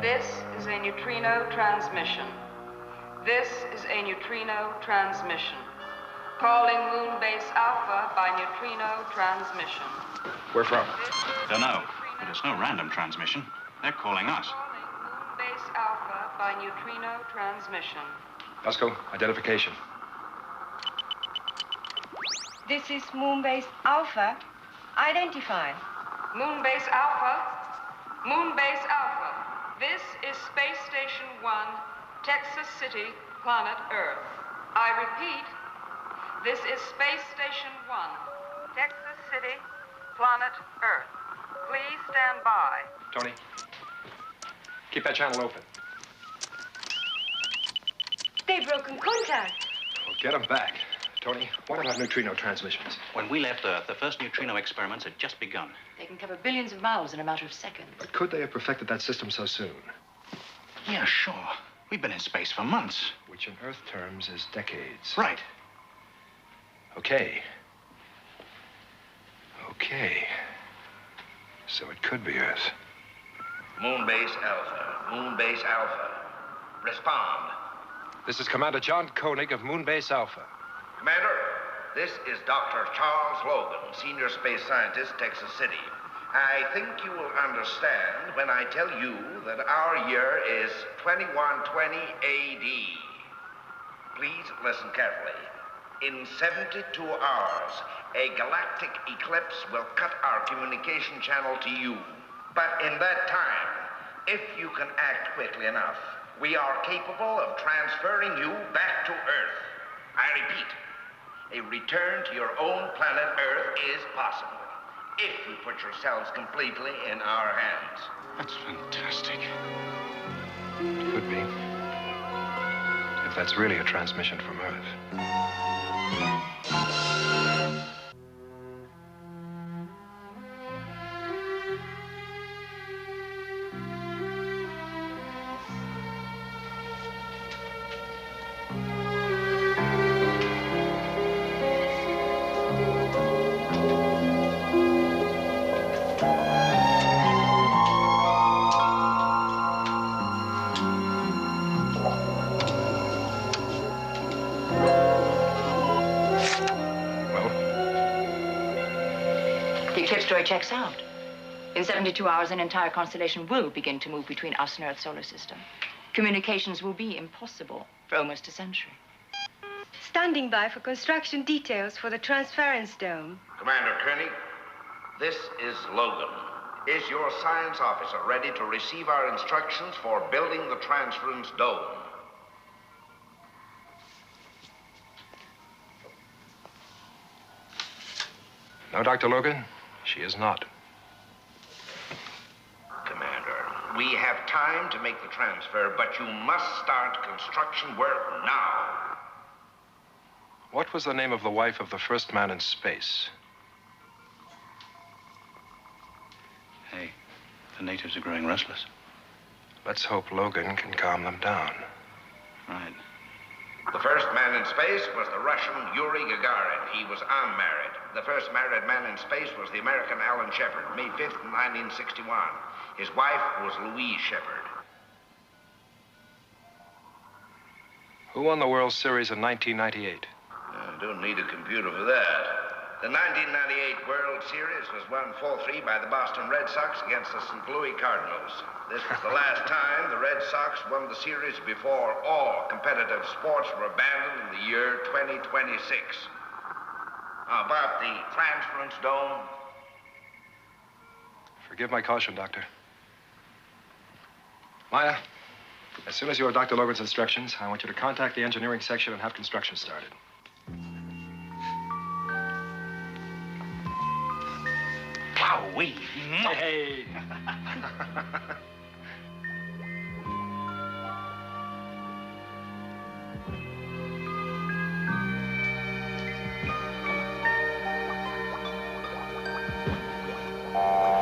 This is a neutrino transmission. This is a neutrino transmission. Calling Moon Base Alpha by neutrino transmission. Where from? Don't know, but it's no random transmission. They're calling us. Calling Moon Base Alpha by neutrino transmission. Pasco, identification. This is Moon Base Alpha. Identify. Moon Base Alpha. Moon Base Alpha. This is Space Station 1, Texas City, planet Earth. I repeat, this is Space Station 1, Texas City, planet Earth. Please stand by. Tony, keep that channel open. They've broken contact. Well, get them back. Tony, what about neutrino transmissions? When we left Earth, the first neutrino experiments had just begun. They can cover billions of miles in a matter of seconds. But could they have perfected that system so soon? Yeah, sure. We've been in space for months. Which in Earth terms is decades. Right. Okay. Okay. So it could be Earth. Moon Base Alpha. Moon Base Alpha. Respond. This is Commander John Koenig of Moon Base Alpha. Commander, this is Dr. Charles Logan, Senior Space Scientist, Texas City. I think you will understand when I tell you that our year is 2120 AD. Please listen carefully. In 72 hours, a galactic eclipse will cut our communication channel to you. But in that time, if you can act quickly enough, we are capable of transferring you back to Earth. I repeat, a return to your own planet Earth is possible, if you put yourselves completely in our hands. That's fantastic. It could be. If that's really a transmission from Earth. The eclipse story checks out. In 72 hours, an entire constellation will begin to move between us and Earth's solar system. Communications will be impossible for almost a century. Standing by for construction details for the transference dome. Commander Koenig, this is Logan. Is your science officer ready to receive our instructions for building the transference dome? No, Dr. Logan, she is not. Commander, we have time to make the transfer, but you must start construction work now. What was the name of the wife of the first man in space? Hey, the natives are growing restless. Let's hope Logan can calm them down. Right. The first man in space was the Russian Yuri Gagarin. He was unmarried. The first married man in space was the American Alan Shepard, May 5th, 1961. His wife was Louise Shepard. Who won the World Series in 1998? I don't need a computer for that. The 1998 World Series was won 4-3 by the Boston Red Sox against the St. Louis Cardinals. This was the last time the Red Sox won the series before all competitive sports were abandoned in the year 2026. About the transference dome. Forgive my caution, Doctor. Maya, as soon as you have Dr. Logan's instructions, I want you to contact the engineering section and have construction started. Wowee. Hey.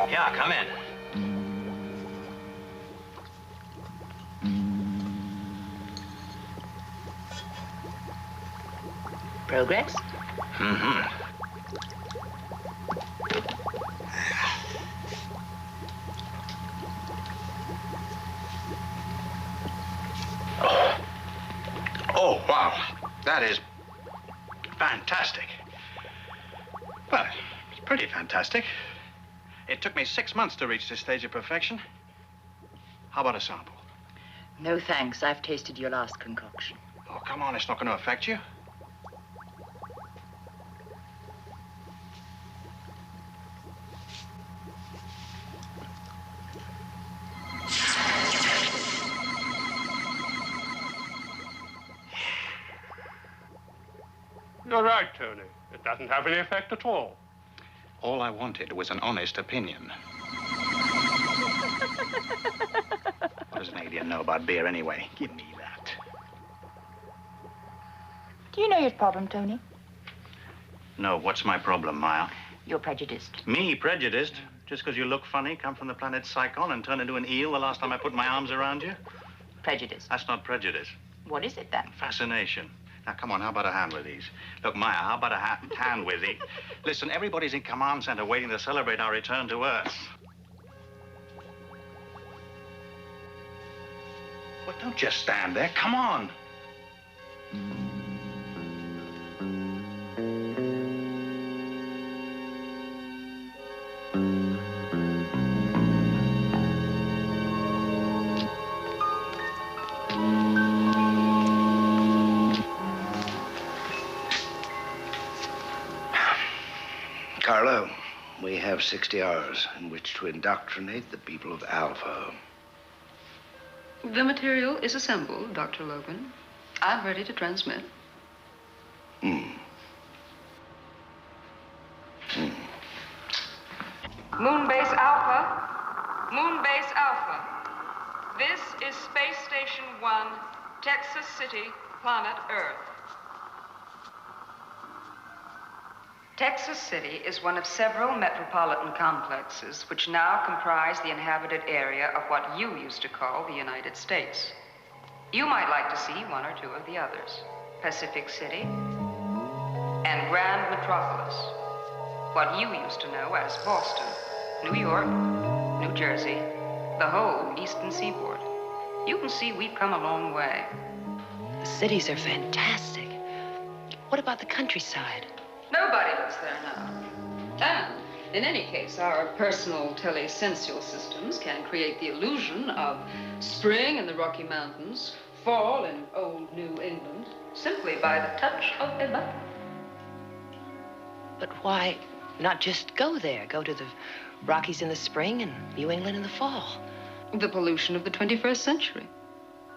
Yeah, come in. Progress? Mm-hmm. That is fantastic. Well, it's pretty fantastic. It took me 6 months to reach this stage of perfection. How about a sample? No thanks. I've tasted your last concoction. Oh, come on. It's not going to affect you. You're right, Tony. It doesn't have any effect at all. All I wanted was an honest opinion. What does an alien know about beer anyway? Give me that. Do you know your problem, Tony? No, what's my problem, Maya? You're prejudiced. Me, prejudiced? Just because you look funny, come from the planet Psychon, and turn into an eel the last time I put my arms around you? Prejudice. That's not prejudice. What is it, then? Fascination. Now, come on, how about a hand with these? Look, Maya, how about a hand with these? Listen, everybody's in command center waiting to celebrate our return to Earth. Well, don't just stand there. Come on. Carlo, we have 60 hours in which to indoctrinate the people of Alpha. The material is assembled, Dr. Logan. I'm ready to transmit. Moon Base Alpha. Moon Base Alpha. This is Space Station 1, Texas City, planet Earth. Texas City is one of several metropolitan complexes which now comprise the inhabited area of what you used to call the United States. You might like to see one or two of the others: Pacific City and Grand Metropolis, what you used to know as Boston, New York, New Jersey, the whole Eastern Seaboard. You can see we've come a long way. The cities are fantastic. What about the countryside? Nobody lives there now. And, in any case, our personal telesensual systems can create the illusion of spring in the Rocky Mountains, fall in old New England, simply by the touch of a button. But why not just go there? Go to the Rockies in the spring and New England in the fall. The pollution of the 21st century.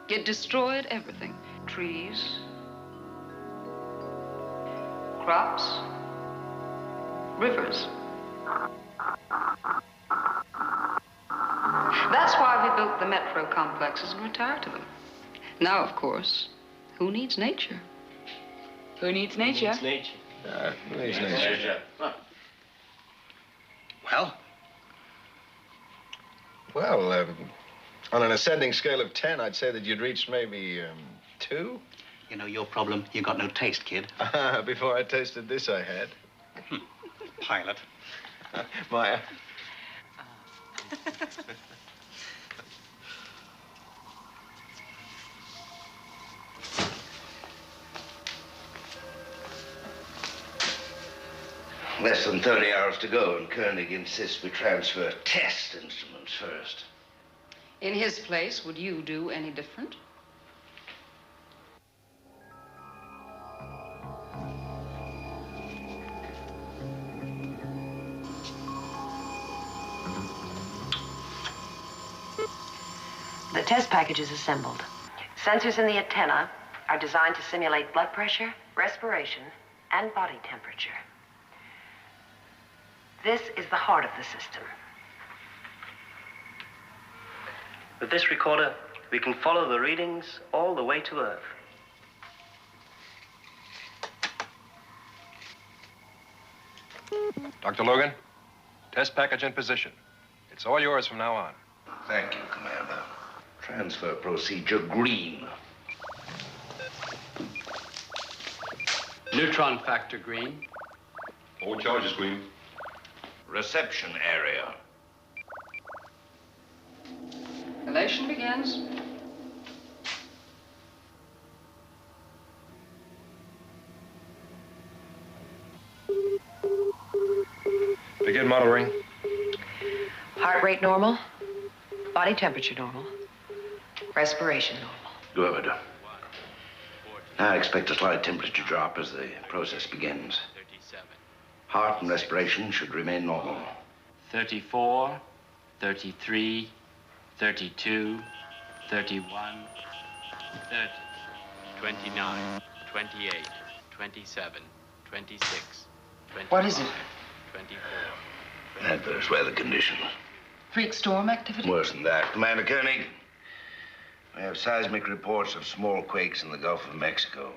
It destroyed everything. Trees, crops, rivers. That's why we built the metro complexes and retired to them. Now, of course, who needs nature? Who needs nature? Who needs nature? Well? Well, on an ascending scale of 10, I'd say that you'd reached maybe 2. You know, your problem, you got no taste, kid. Before I tasted this, I had. Pilot. Maya. Less than 30 hours to go, and Koenig insists we transfer test instruments first. In his place, would you do any different? The test package is assembled. Sensors in the antenna are designed to simulate blood pressure, respiration, and body temperature. This is the heart of the system. With this recorder, we can follow the readings all the way to Earth. Dr. Logan, test package in position. It's all yours from now on. Thank you, Commander. Transfer procedure green. Neutron factor green. All charges green. Reception area. Elation begins. Begin monitoring. Heart rate normal. Body temperature normal. Respiration normal. Good. I expect a slight temperature drop as the process begins. Heart and respiration should remain normal. 34, 33, 32, 31, 30. 29, 28, 27, 26, 25. What is it? 24. Adverse weather conditions. Freak storm activity? Worse than that. Commander Koenig, we have seismic reports of small quakes in the Gulf of Mexico.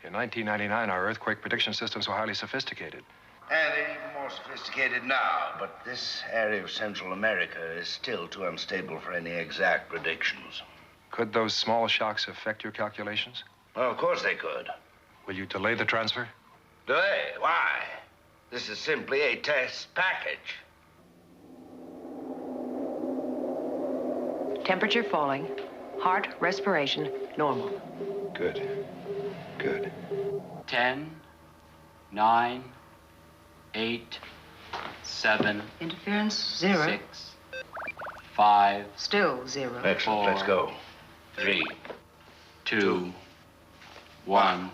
In 1999, our earthquake prediction systems were highly sophisticated. And they're even more sophisticated now, but this area of Central America is still too unstable for any exact predictions. Could those small shocks affect your calculations? Well, of course they could. Will you delay the transfer? Delay? Why? This is simply a test package. Temperature falling. Heart, respiration, normal. Good. Good. 10, 9, 8, 7. Interference, 0. 6, 5. Still 0. Excellent. Let's go. 3, 2, 1.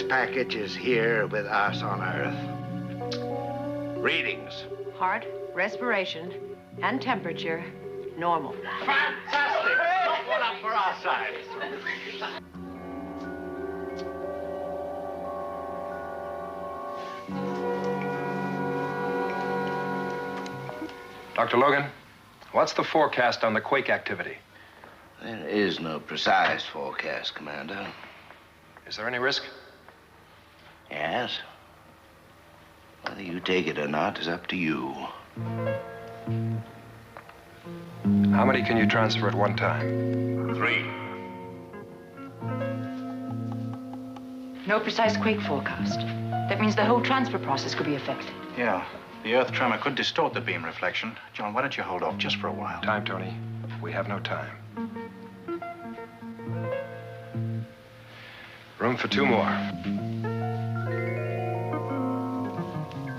Package is here with us on Earth. Readings. Heart, respiration, and temperature, normal. Fantastic! Got one up for our side. Dr. Logan, what's the forecast on the quake activity? There is no precise forecast, Commander. Is there any risk? Yes. Whether you take it or not is up to you. How many can you transfer at one time? 3. No precise quake forecast. That means the whole transfer process could be affected. Yeah. The earth tremor could distort the beam reflection. John, why don't you hold off just for a while? Time, Tony. We have no time. Room for 2 more.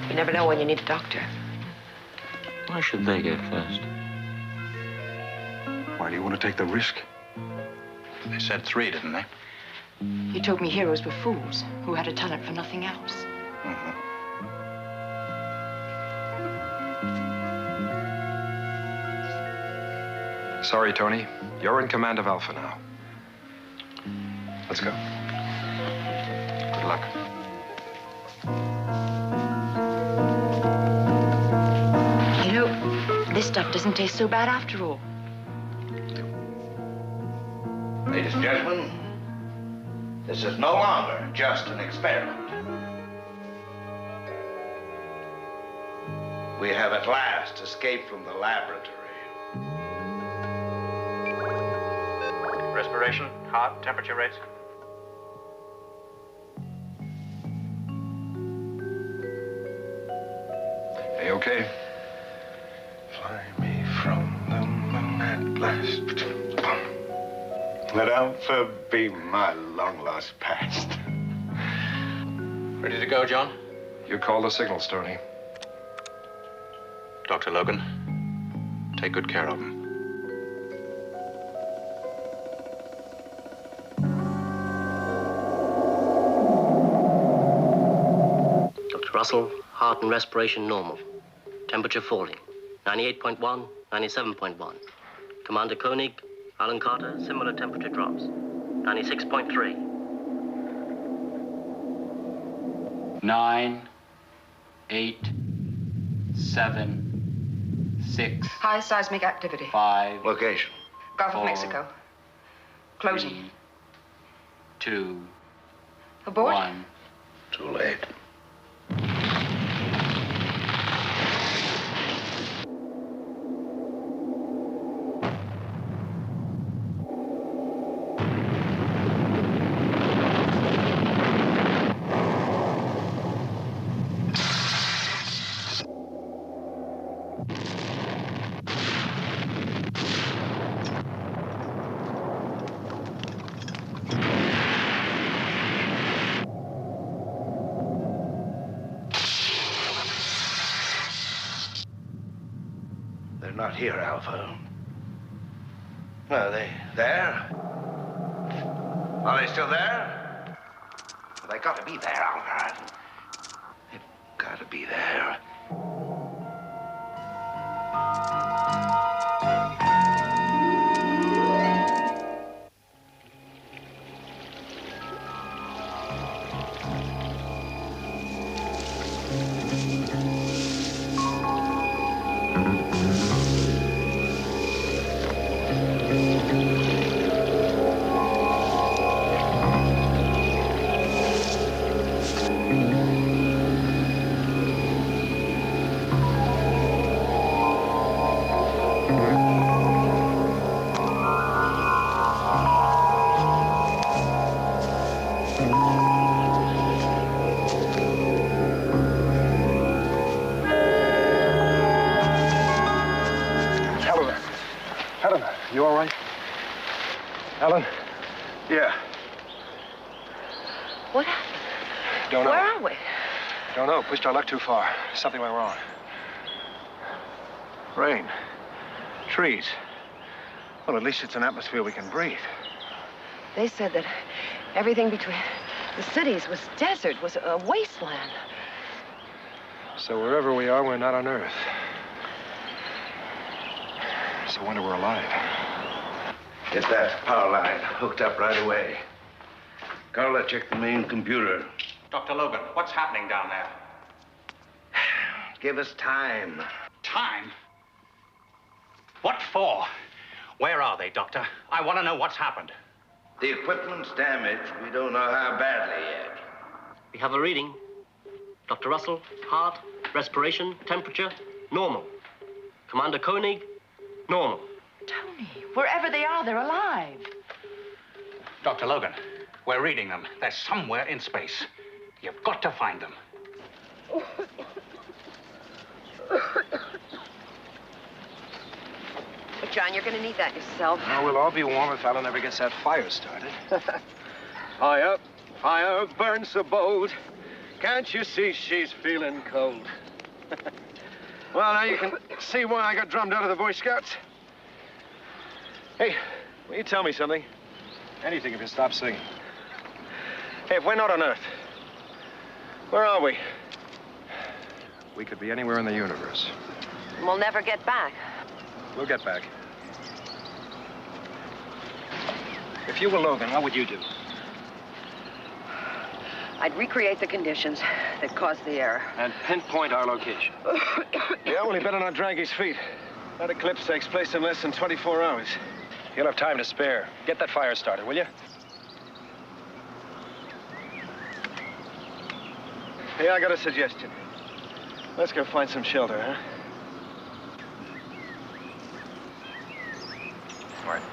You never know when you need a doctor. Why should they go first? Why do you want to take the risk? They said 3, didn't they? He told me heroes were fools who had a talent for nothing else. Mm-hmm. Sorry, Tony. You're in command of Alpha now. Let's go. Good luck. You know, this stuff doesn't taste so bad after all. Ladies and gentlemen, this is no longer just an experiment. We have at last escaped from the laboratory. Respiration, heart, temperature rates. Hey, okay? Fly me from the moon at last. Let Alpha be my long-lost past. Ready to go, John? You call the signals, Tony. Dr. Logan, take good care of him. Dr. Russell, heart and respiration normal. Temperature falling. 98.1, 97.1. Commander Koenig, Alan Carter, similar temperature drops. 96.3. 9, 8, 7, 6. High seismic activity. 5. Location. Gulf of 4, Mexico. Closing. 3, 2, Abort? 1. Too late. not here, Alpha. Are they there? Are they still there? Well, they got to be there, Alpha. They've got to be there. You all right? Helen? Yeah. What happened? Don't know. Where are we? Don't know. Pushed our luck too far. Something went wrong. Rain. Trees. Well, at least it's an atmosphere we can breathe. They said that everything between the cities was desert, was a wasteland. So wherever we are, we're not on Earth. So wonder we're alive. Get that power line hooked up right away. Carla, check the main computer. Dr. Logan, what's happening down there? Give us time. Time? What for? Where are they, Doctor? I want to know what's happened. The equipment's damaged. We don't know how badly yet. We have a reading. Dr. Russell, heart, respiration, temperature, normal. Commander Koenig, normal. Tony, wherever they are, they're alive. Dr. Logan, we're reading them. They're somewhere in space. You've got to find them. But, John, you're going to need that yourself. No, we'll all be warm if Alan ever gets that fire started. Fire burns so bold. Can't you see she's feeling cold? Well, now you can see why I got drummed out of the Boy Scouts. Hey, will you tell me something? Anything if you stop singing. Hey, if we're not on Earth, where are we? We could be anywhere in the universe. We'll never get back. We'll get back. If you were Logan, what would you do? I'd recreate the conditions that caused the error. And pinpoint our location. Yeah, well, he better not drag his feet. That eclipse takes place in less than 24 hours. You'll have time to spare. Get that fire started, will you? Hey, I got a suggestion. Let's go find some shelter, huh? All right.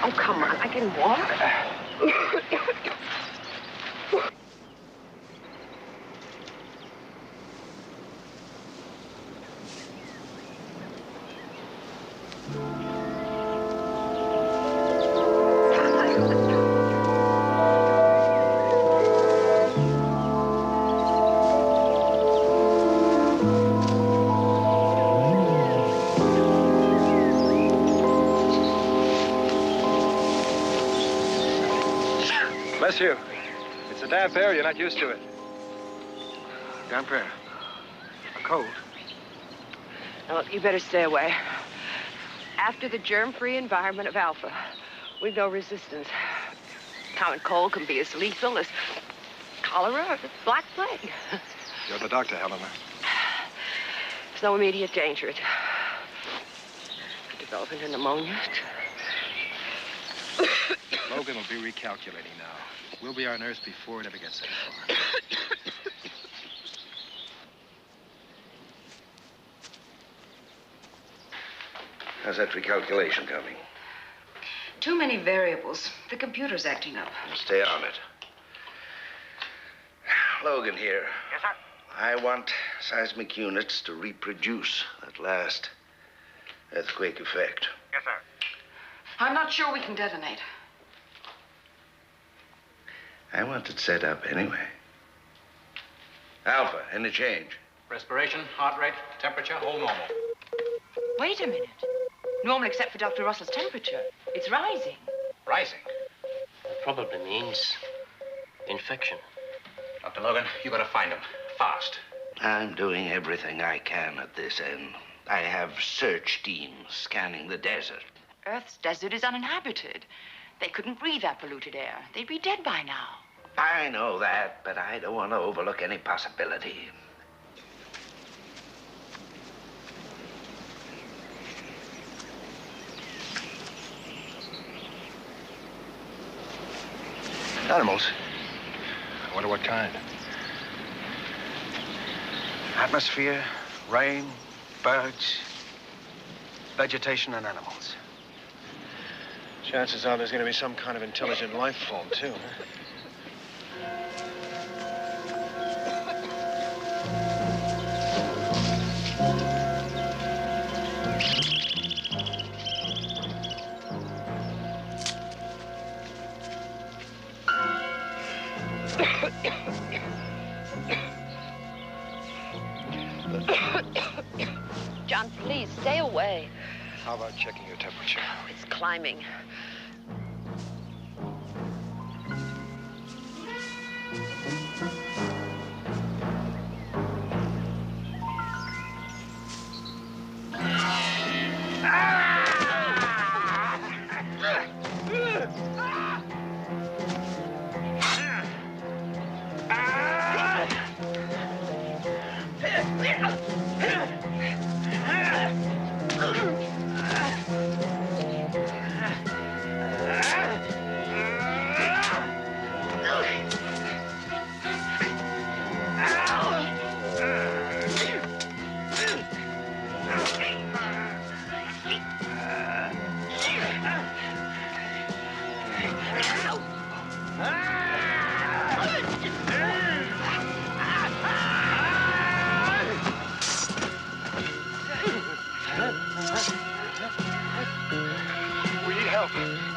Oh, come on. I can walk. Bless you. It's a damp air. You're not used to it. Damp air. A cold. Now, look, you better stay away. After the germ-free environment of Alpha, we've no resistance. Common cold can be as lethal as cholera or the Black Plague. You're the doctor, Helena. There's no immediate danger. It could develop into pneumonia. Logan will be recalculating now. We'll be on Earth before it ever gets that far. How's that recalculation coming? Too many variables. The computer's acting up. Stay on it. Logan here. Yes, sir? I want seismic units to reproduce that last earthquake effect. Yes, sir. I'm not sure we can detonate. I want it set up anyway. Alpha, any change? Respiration, heart rate, temperature, all normal. Wait a minute. Normal except for Dr. Russell's temperature. It's rising. Rising? That probably means infection. Dr. Logan, you gotta find him. Fast. I'm doing everything I can at this end. I have search teams scanning the desert. Earth's desert is uninhabited. They couldn't breathe that polluted air. They'd be dead by now. I know that, but I don't want to overlook any possibility. Animals. I wonder what kind. Atmosphere, rain, birds, vegetation, and animals. Chances are there's going to be some kind of intelligent life form, too. John, please, stay away. How about checking your temperature? It's climbing.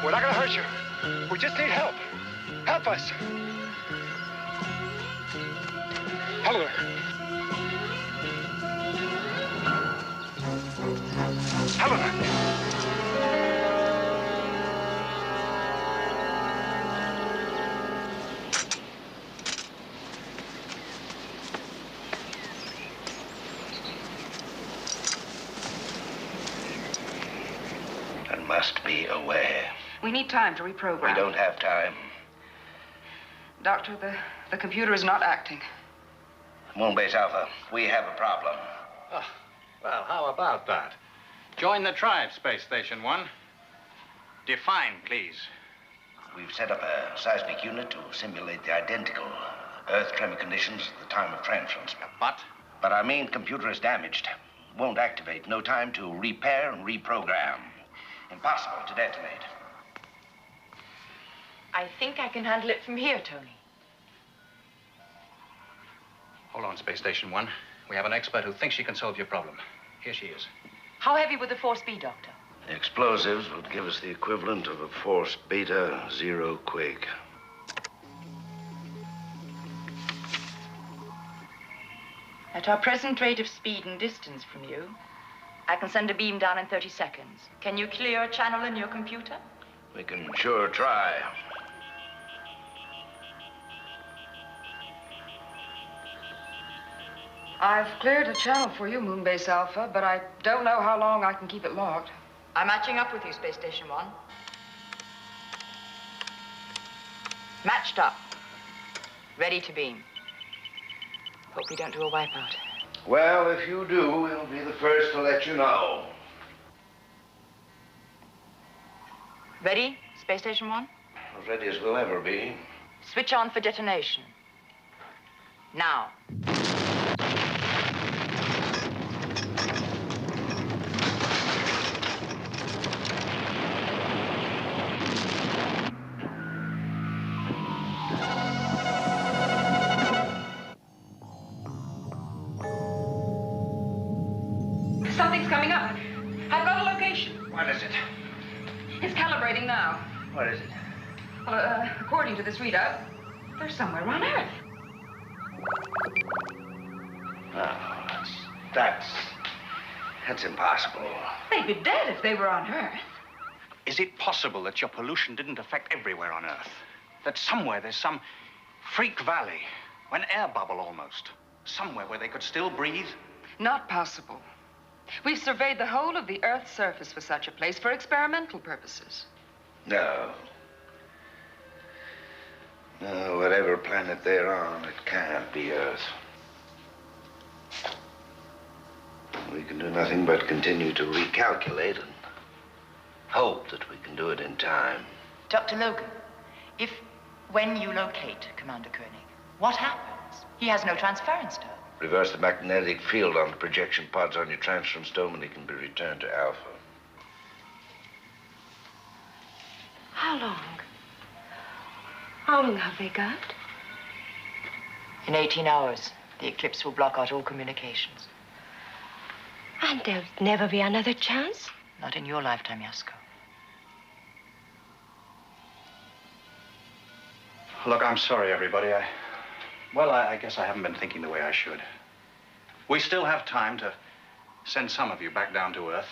We're not gonna hurt you. We just need help. Help us. Helena. Helena. Must be aware. We need time to reprogram. We don't have time. Doctor, the computer is not acting. Moonbase Alpha, we have a problem. Oh, well, how about that? Join the tribe, Space Station 1. Define, please. We've set up a seismic unit to simulate the identical Earth tremor conditions at the time of transference. But our main computer is damaged. Won't activate. No time to repair and reprogram. Impossible to detonate. I think I can handle it from here, Tony. Hold on, Space Station 1. We have an expert who thinks she can solve your problem. Here she is. How heavy would the force be, Doctor? The explosives would give us the equivalent of a force beta 0 quake. At our present rate of speed and distance from you, I can send a beam down in 30 seconds. Can you clear a channel in your computer? We can sure try. I've cleared a channel for you, Moonbase Alpha, but I don't know how long I can keep it locked. I'm matching up with you, Space Station 1. Matched up. Ready to beam. Hope we don't do a wipeout. Well, if you do, we'll be the first to let you know. Ready, Space Station 1? As ready as we'll ever be. Switch on for detonation. Now. Something's coming up. I've got a location. What is it? It's calibrating now. What is it? Well, according to this readout, they're somewhere on Earth. Oh, That's impossible. They'd be dead if they were on Earth. Is it possible that your pollution didn't affect everywhere on Earth? That somewhere there's some freak valley, an air bubble almost, somewhere where they could still breathe? Not possible. We've surveyed the whole of the Earth's surface for such a place for experimental purposes. No. No, whatever planet they're on, it can't be Earth. We can do nothing but continue to recalculate and hope that we can do it in time. Dr. Logan, when you locate Commander Koenig, what happens? He has no transference dome. Reverse the magnetic field on the projection pods on your transference dome and he can be returned to Alpha. How long? How long have they got? In 18 hours, the eclipse will block out all communications. And there'll never be another chance? Not in your lifetime, Yasko. Look, I'm sorry, everybody. I guess I haven't been thinking the way I should. We still have time to send some of you back down to Earth.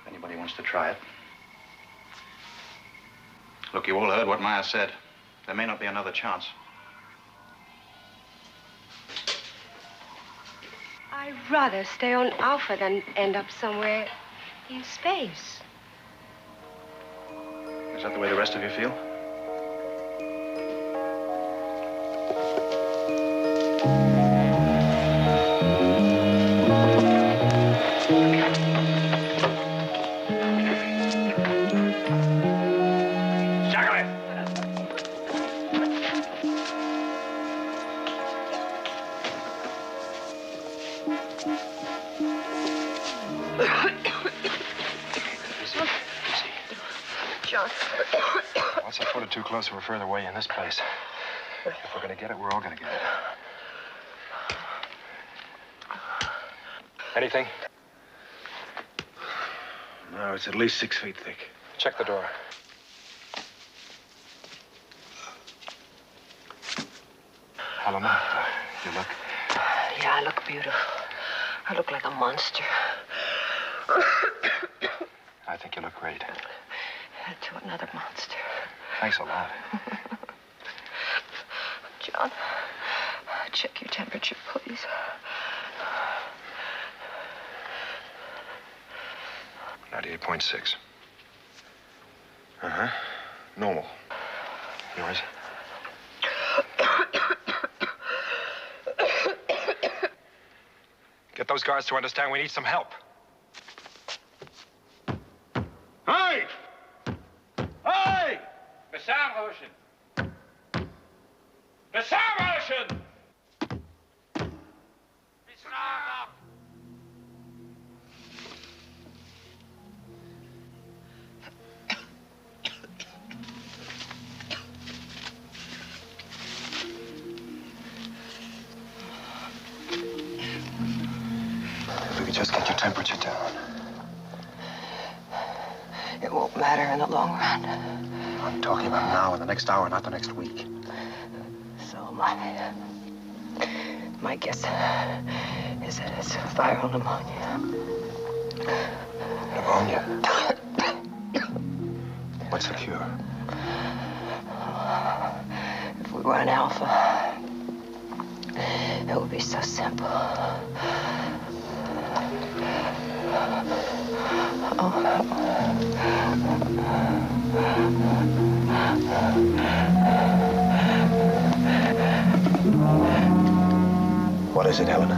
If anybody wants to try it. Look, you all heard what Maya said. There may not be another chance. I'd rather stay on Alpha than end up somewhere in space. Is that the way the rest of you feel? Once I put it too close, we're further away in this place. If we're gonna get it, we're all gonna get it. Anything? No, it's at least 6 feet thick. Check the door. Hello, Mom. You look... Yeah, I look beautiful. I look like a monster. I think you look great. To another monster. Thanks a lot. John, check your temperature, please. 98.6. Uh-huh. Normal. Yours? Get those guards to understand we need some help. Hey! Hey! Besamrauschen! Besamrauschen! Besamrauschen! If we could just get your temperature down. It won't matter in the long run. I'm talking about now, in the next hour, not the next week. So am I. My guess is that it's viral pneumonia. Pneumonia? What's the cure? If we were on Alpha, it would be so simple. What is it, Helena?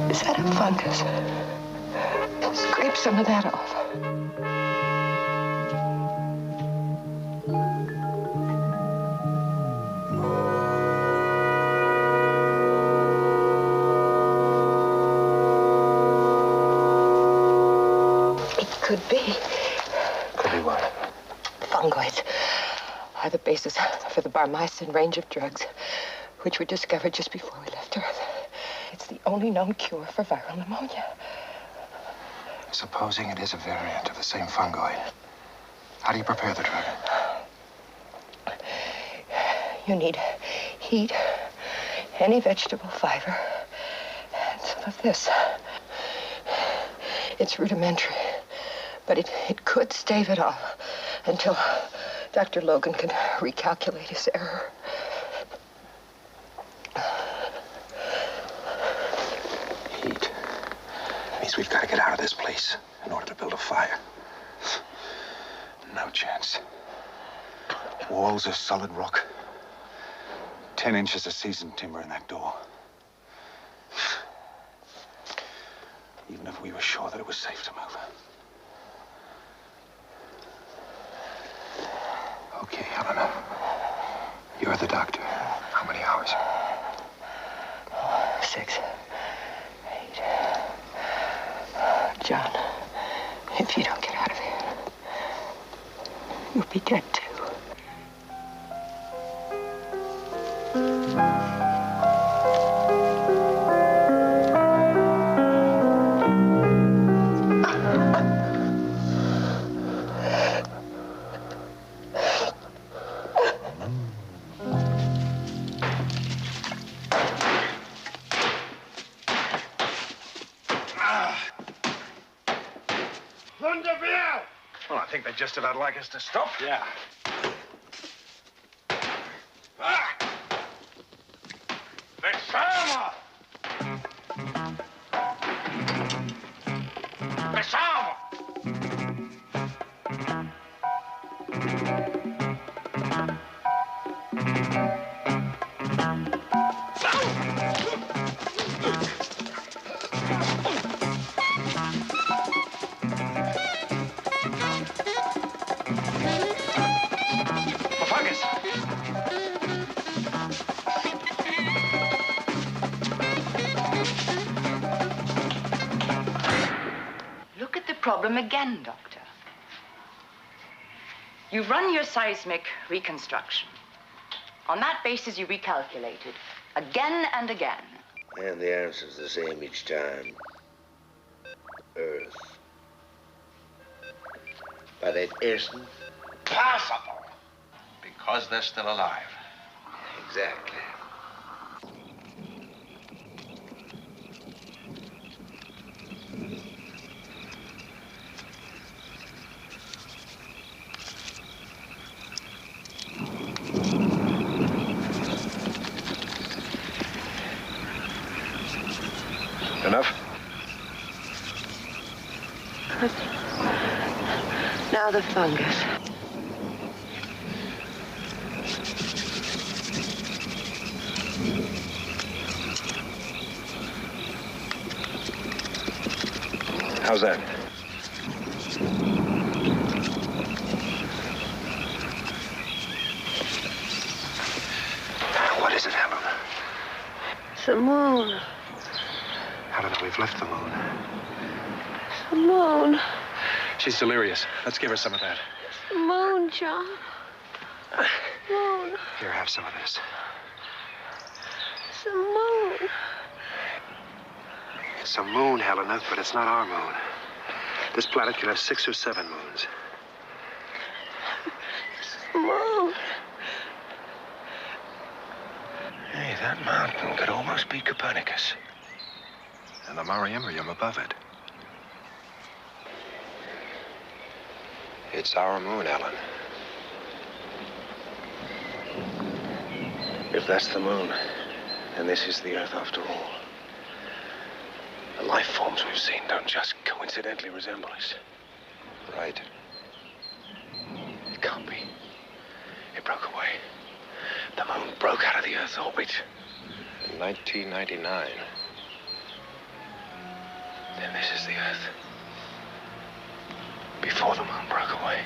Is that a fungus? Scrape some of that off. Could be. Could be what? Fungoids are the basis for the barmycin range of drugs, which were discovered just before we left Earth. It's the only known cure for viral pneumonia. Supposing it is a variant of the same fungoid, how do you prepare the drug? You need heat, any vegetable fiber, Some of this. It's rudimentary, but it could stave it off until Dr. Logan can recalculate his error. Heat. Means we've got to get out of this place in order to build a fire. No chance. Walls of solid rock. 10 inches of seasoned timber in that door. Even if we were sure that it was safe to move. Okay, Helena. You're the doctor. How many hours? 6, 8. John, if you don't get out of here, you'll be dead too. Well, I think they'd just about like us to stop. Yeah. Pensavo! Pensavo! Problem again, Doctor. You've run your seismic reconstruction. On that basis, you recalculated again and again. And the answer's the same each time. Earth. But it isn't possible. Because they're still alive. Exactly. Enough? Now the fungus. How's that? What is it, Helen? It's the moon. Helena, we've left the moon. It's the moon. She's delirious. Let's give her some of that. It's the moon, John. Moon. Here, have some of this. It's the moon. It's a moon, Helena, but it's not our moon. This planet could have 6 or 7 moons. It's the moon. Hey, that mountain could almost be Copernicus. And the Mariamurium above it. It's our moon, Ellen. If that's the moon, then this is the Earth after all. The life forms we've seen don't just coincidentally resemble us. Right. It can't be. It broke away. The moon broke out of the Earth's orbit. In 1999. Then this is the Earth. Before the moon broke away.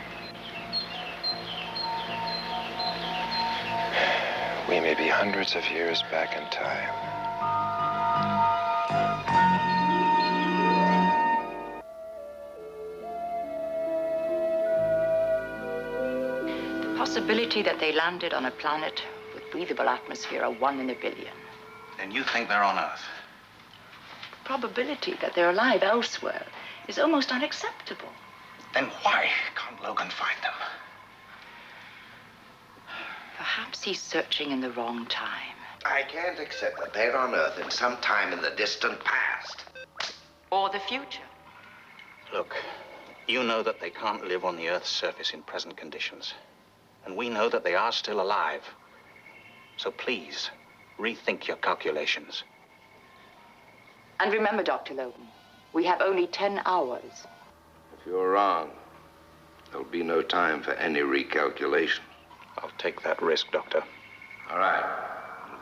We may be hundreds of years back in time. The possibility that they landed on a planet with breathable atmosphere are 1 in a billion. And you think they're on Earth? The probability that they're alive elsewhere is almost unacceptable. Then why can't Logan find them? Perhaps he's searching in the wrong time. I can't accept that they're on Earth in some time in the distant past. Or the future. Look, you know that they can't live on the Earth's surface in present conditions. And we know that they are still alive. So please, rethink your calculations. And remember, Dr. Logan, we have only 10 hours. If you're wrong, there'll be no time for any recalculation. I'll take that risk, Doctor. All right.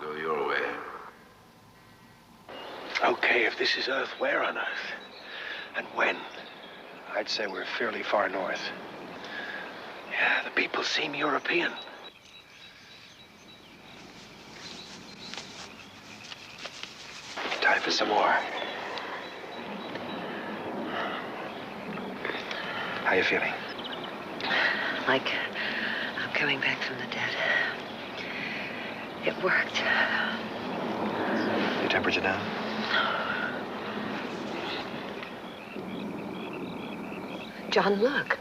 We'll go your way. Okay, if this is Earth, where on Earth? And when? I'd say we're fairly far north. Yeah, the people seem European. Time for some more. How you feeling? Like I'm coming back from the dead. It worked. Your temperature down? John, look.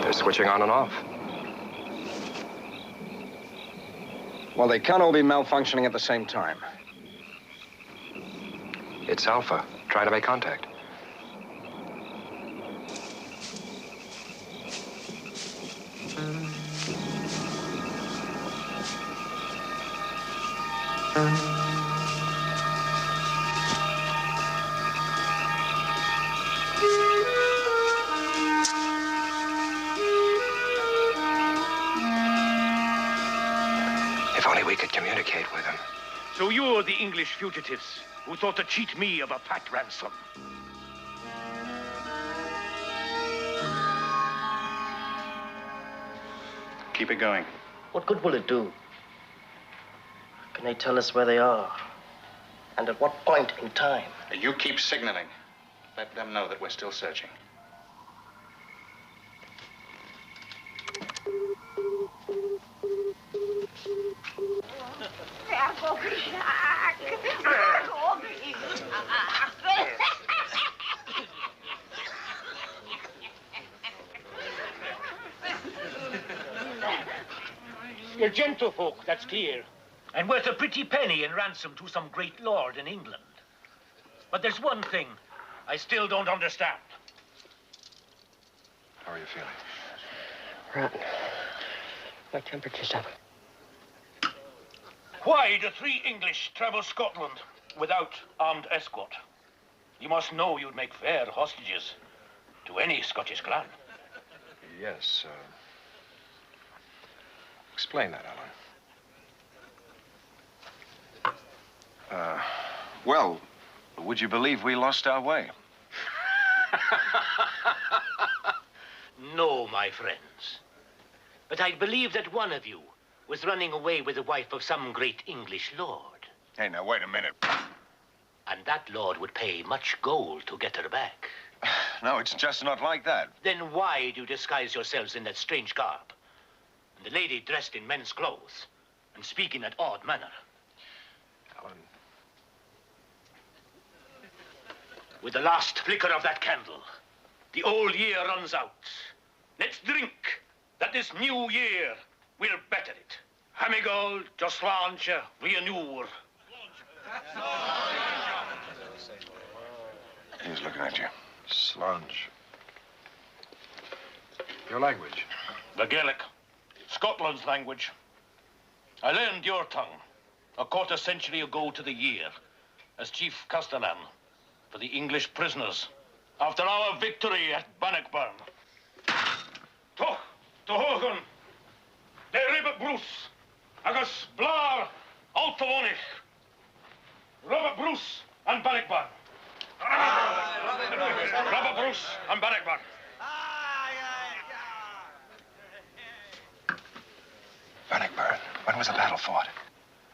They're switching on and off. Well, they can't all be malfunctioning at the same time. It's Alpha. Try to make contact. If only we could communicate with him. So you're the English fugitives who thought to cheat me of a fat ransom. Keep it going. What good will it do? Can they tell us where they are? And at what point in time? You keep signaling. Let them know that we're still searching. You're gentlefolk, that's clear, and worth a pretty penny in ransom to some great lord in England. But there's one thing I still don't understand. How are you feeling? Rotten. My temperature's up. Why do 3 English travel Scotland without armed escort? You must know you'd make fair hostages to any Scottish clan. Yes, explain that, Alan. Well, would you believe we lost our way? No, my friends. But I believe that one of you was running away with the wife of some great English lord. Hey, now, wait a minute. And that lord would pay much gold to get her back. No, it's just not like that. Then why do you disguise yourselves in that strange garb? And the lady dressed in men's clothes and speak in that odd manner. Alan. With the last flicker of that candle, the old year runs out. Let's drink that this new year will better it. Hamigold, Joslanche, Rianur. He's looking at you. Slunge. Your language? The Gaelic, Scotland's language. I learned your tongue a quarter century ago to the year as Chief Castellan for the English prisoners after our victory at Bannockburn. Toch, Tohogan, de Robert Bruce, agus Blar, Altavonich, Robert Bruce and Bannockburn. Robert Bruce and Bannockburn. Bannockburn. When was the battle fought?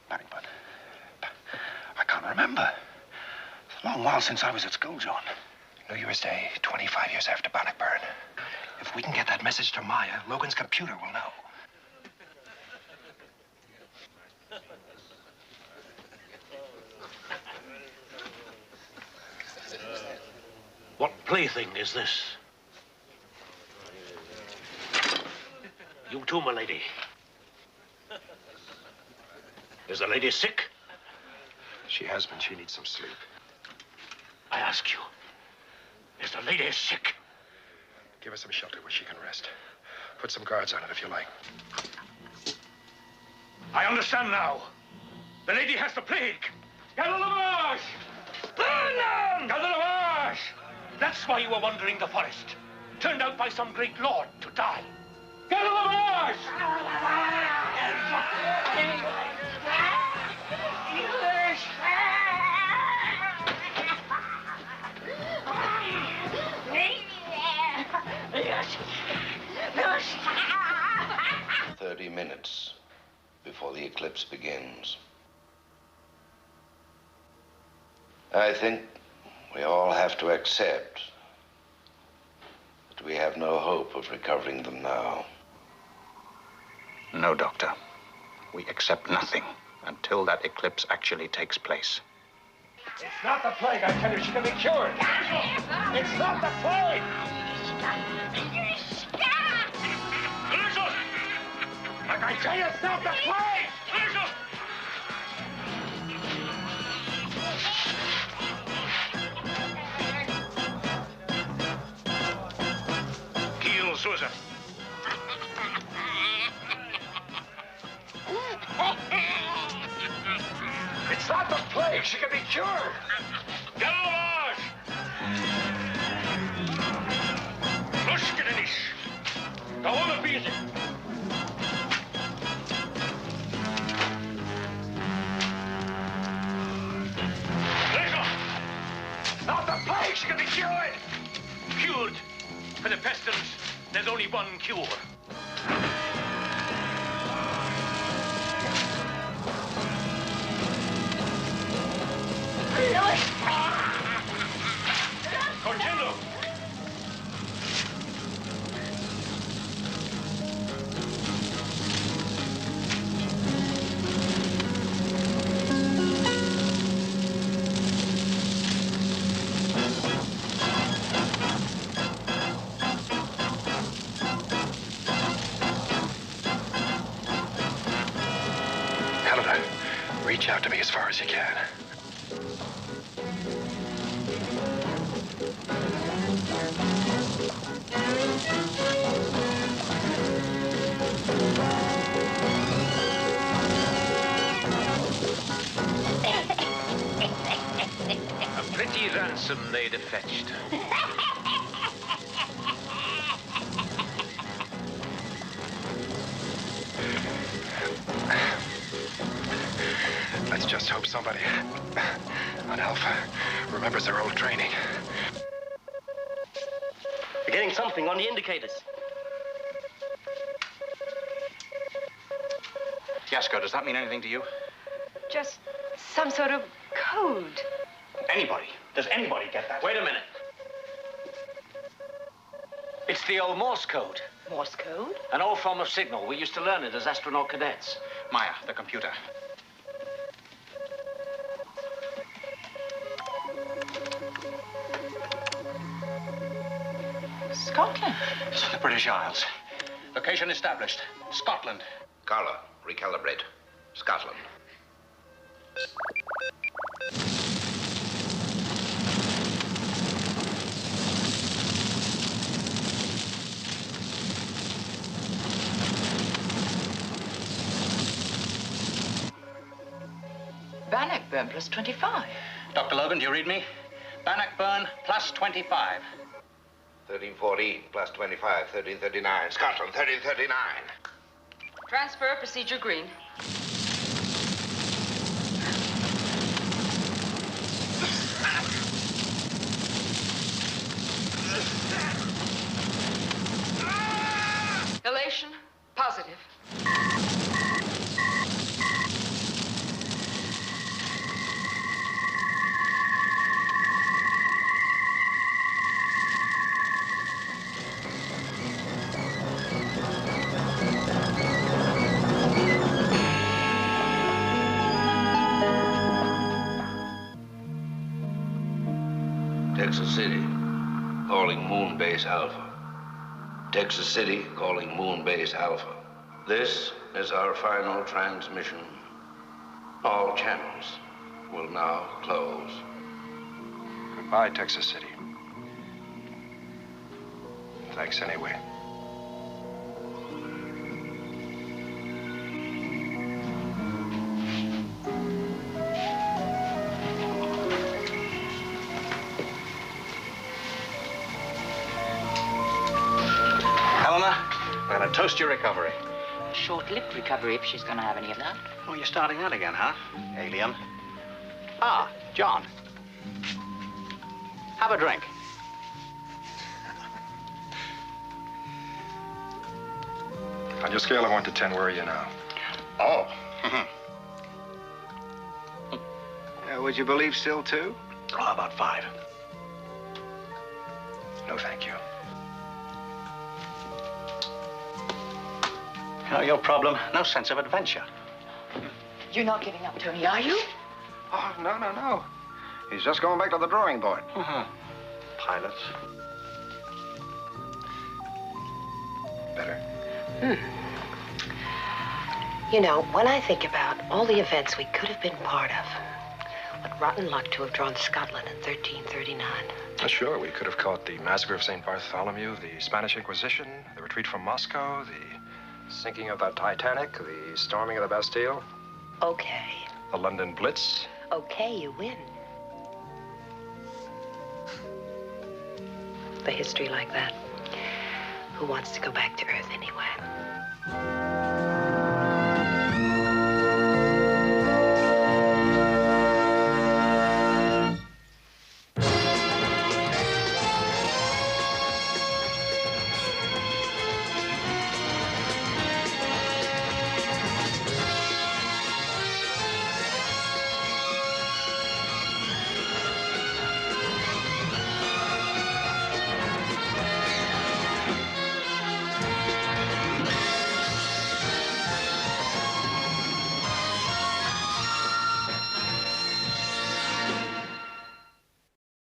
Bannockburn. I can't remember. It's a long while since I was at school, John. New Year's Day, 25 years after Bannockburn. If we can get that message to Maya, Logan's computer will know. What plaything is this? You too, my lady. Is the lady sick? She has been. She needs some sleep. I ask you, is the lady sick? Give her some shelter where she can rest. Put some guards on it if you like. I understand now. The lady has the plague. Gather lavage! Gather lavage! That's why you were wandering the forest. Turned out by some great lord to die. Gather lavage! Yes. 30 minutes before the eclipse begins. I think we all have to accept that we have no hope of recovering them now. No, Doctor. We accept nothing until that eclipse actually takes place. It's not the plague, I tell you. She can be cured. It's not the plague. Listen! Like I tell you, it's not the plague. Listen! Kill Susan. It's not the plague. She can be cured. Gallows! Lushkininish. Go on and beat it. Not the plague. She can be cured. Cured. For the pestilence, there's only one cure. Continue. Helena, reach out to me as far as you can. A pretty ransom they'd have fetched. Let's just hope somebody on Alpha remembers their old training. We're getting something on the indicators. Yasko, does that mean anything to you? Just some sort of code. Anybody? Does anybody get that? Wait a minute. It's the old Morse code. Morse code? An old form of signal. We used to learn it as astronaut cadets. Maya, the computer. Scotland? It's the British Isles. Location established. Scotland. Carla, recalibrate. Scotland. Bannockburn plus 25. Dr. Logan, do you read me? Bannockburn plus 25. 1314 plus 25, 1339. Scotland, 1339. Transfer procedure green. Elation positive. Texas City, calling Moon Base Alpha. Texas City, calling Moon Base Alpha. This is our final transmission. All channels will now close. Goodbye, Texas City. Thanks anyway. Helena, we're going to toast your recovery. A short-lived recovery, if she's going to have any of that. Oh, you're starting that again, huh? Alien. Ah, John. Have a drink. On your scale of 1 to 10, where are you now? Oh. Would you believe still, too? Oh, about 5. No, thank you. Oh, your problem, no sense of adventure. You're not giving up, Tony, are you? Oh, no. He's just going back to the drawing board. Pilots. Better? You know, when I think about all the events we could have been part of, what rotten luck to have drawn Scotland in 1339. Sure, we could have caught the massacre of St. Bartholomew, the Spanish Inquisition, the retreat from Moscow, the sinking of the Titanic, the storming of the Bastille. Okay. The London Blitz. Okay, you win. The history like that. Who wants to go back to Earth anyway?